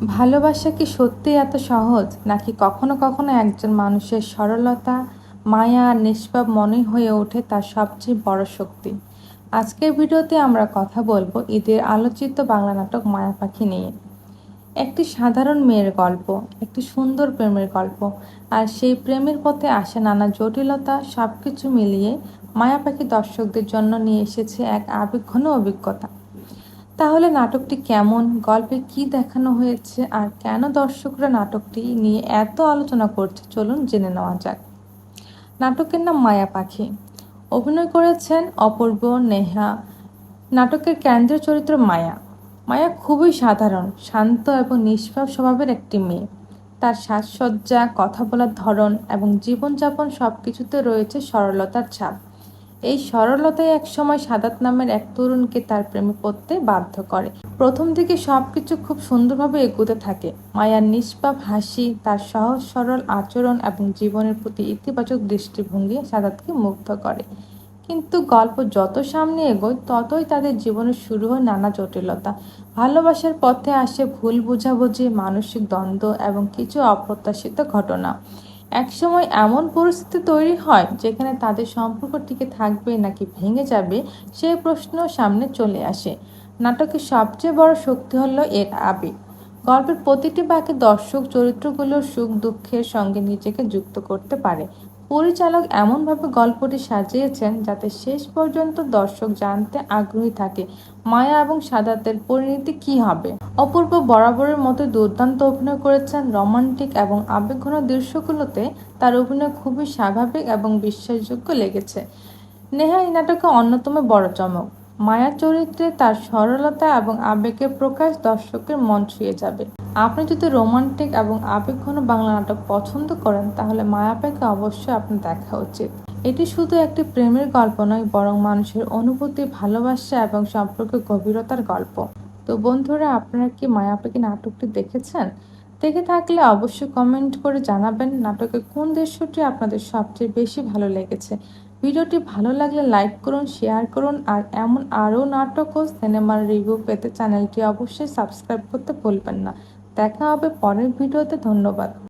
ভালোবাসা কি সত্যিই এত সহজ, নাকি কখনো কখনো একজন মানুষের সরলতা, মায়া আর নিষ্পাপ মনেই হয়ে ওঠে তার সবচেয়ে বড় শক্তি? আজকের ভিডিওতে আমরা কথা বলবো ঈদের আলোচিত বাংলা নাটক মায়া পাখি নিয়ে। একটি সাধারণ মেয়ের গল্প, একটি সুন্দর প্রেমের গল্প, আর সেই প্রেমের পথে আসে নানা জটিলতা। সবকিছু মিলিয়ে মায়া পাখি দর্শকদের জন্য নিয়ে এসেছে এক আবেগঘন অভিজ্ঞতা। তাহলে নাটকটি কেমন, গল্পে কি দেখানো হয়েছে, আর কেন দর্শকরা নাটকটি নিয়ে এত আলোচনা করছে, চলুন জেনে নেওয়া যাক। নাটকের নাম মায়া পাখি। অভিনয় করেছেন অপূর্ব, নেহা। নাটকের কেন্দ্রীয় চরিত্র মায়া। মায়া খুবই সাধারণ, শান্ত এবং নিষ্পাপ স্বভাবের একটি মেয়ে। তার সাজসজ্জা, কথা বলার ধরন এবং জীবনযাপন সবকিছুতে রয়েছে সরলতার ছাপ। এই সরলতাই একসময় সাদাত নামের এক তরুণকে তার প্রেমে পড়তে বাধ্য করে। প্রথম দিকে সবকিছু খুব সুন্দরভাবে এগোতে থাকে। মায়ার নিষ্পাপ হাসি, তার সহজ সরল আচরণ এবং জীবনের প্রতি ইতিবাচক দৃষ্টিভঙ্গি সাদাতকে মুগ্ধ করে। কিন্তু গল্প যত সামনে এগোয়, ততই তাদের জীবনে শুরু হয় নানা জটিলতা। ভালোবাসার পথে আসে ভুল বোঝাবুঝি, মানসিক দ্বন্দ্ব এবং কিছু অপ্রত্যাশিত ঘটনা। একসময় এমন পরিস্থিতি তৈরি হয় যেখানে তাদের সম্পর্ক টিকে থাকবে নাকি ভেঙে যাবে, সেই প্রশ্ন সামনে চলে আসে। নাটকের সবচেয়ে বড় শক্তি হলো এর আবেগ। গল্পের প্রতিটি বাক্যে দর্শক চরিত্রগুলোর সুখ দুঃখের সঙ্গে নিজেকে যুক্ত করতে পারে। পরিচালক এমনভাবে গল্পটি সাজিয়েছেন যাতে শেষ পর্যন্ত দর্শক জানতে আগ্রহী থাকে মায়া এবং সাদাতের পরিণতি কী হবে। অপূর্ব বরাবরের মতো দুর্দান্ত অভিনয় করেছেন। রোমান্টিক এবং আবেগঘন দৃশ্যগুলোতে তার অভিনয় খুবই স্বাভাবিক এবং বিশ্বাসযোগ্য লেগেছে। নেহা এই নাটকে অন্যতম বড় চমক। মায়ার চরিত্রে তার সরলতা এবং আবেগের প্রকাশ দর্শকের মন ছুঁয়ে যাবে। আপনি যদি রোমান্টিক এবং আবেগঘন বাংলা নাটক পছন্দ করেন, তাহলে মায়া পাখি অবশ্যই আপনার দেখা উচিত। এটি শুধু একটি প্রেমের গল্প নয়, বরং মানুষের অনুভূতি, ভালোবাসা এবং সম্পর্কের গভীরতার গল্প। তো বন্ধুরা, আপনারা কি মায়া পাখি নাটকটি দেখেছেন? দেখে থাকলে অবশ্যই কমেন্ট করে জানাবেন নাটকের কোন দৃশ্যটি আপনাদের সবচেয়ে বেশি ভালো লেগেছে। ভিডিওটি ভালো লাগলে লাইক করুন, শেয়ার করুন, আর এমন আরও নাটক ও সিনেমার রিভিউ পেতে চ্যানেলটি অবশ্যই সাবস্ক্রাইব করতে ভুলবেন না। দেখা হবে পরের ভিডিওতে। ধন্যবাদ।